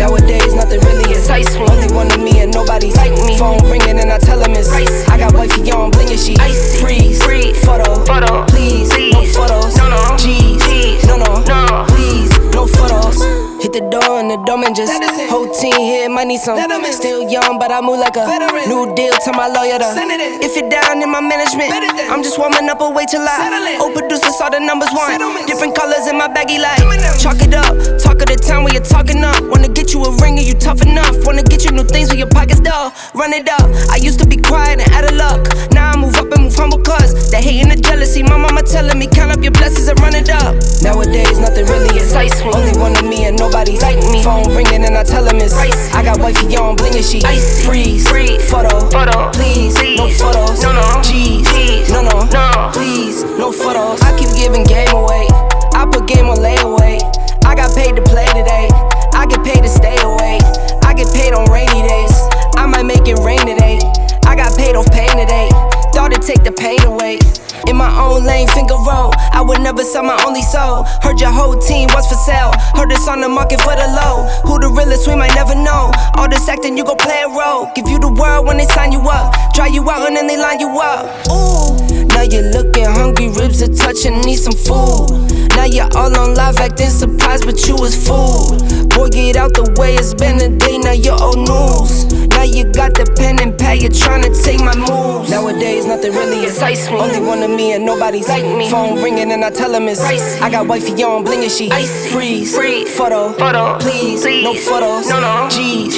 Nowadays, nothing really excites me. Only one of me and nobody's like me. Phone ringing and I tell him it's ice. I got wifey on bling and she icy. Freeze, photo, please, no photos. G's, no, please, no photos. Hit the door and the doorman just whole team here, might need some. Still young, but I move like a new deal to my lawyer to. If you're down in my management, I'm just warming up, wait till I old producers saw the numbers one. Different colors in my baggy light. Chalk it up, talk of the town where you're talking up. Wanna get you a ring and you tough enough. Wanna get you new things with your pockets dull. Run it up, I used to be quiet and out of luck. Now I move up and move humble cause the hate and the jealousy. My mama telling me count up your blessings and run it up. Nowadays nothing really excites me. Only one of me and nobody's like me. Phone ringing and I tell him it's ice. I got wifey on bling and she icy. Freeze, photo, please, no photos. G's, no, please, no photos. I keep giving game away. I put game on layaway. I got paid to play today. I get paid to stay away. I get paid on rainy days. I might make it rain today. I got paid off pain today. Thought it'd take the pain away. In my own lane, finger roll. I would never sell my only soul. Heard your whole team was for sale. Heard it's on the market for the low. Who the realest, we might never know. All this acting, you gon' play a role. Give you the world when they sign you up. Dry you out and then they line you up. Ooh, now you're looking hungry, ribs are touching, need some food. Now you're all on live acting surprised, but you was fooled. Boy, get out the way, it's been a day, now you're old news. Now you got the pen and pad, you're trying to take my moves. Nowadays, nothing really excites me. Only one of me and nobody's like me. Phone ringing and I tell him it's ice. I got wifey on bling and she icy. Freeze, photo, please, no photos. G's,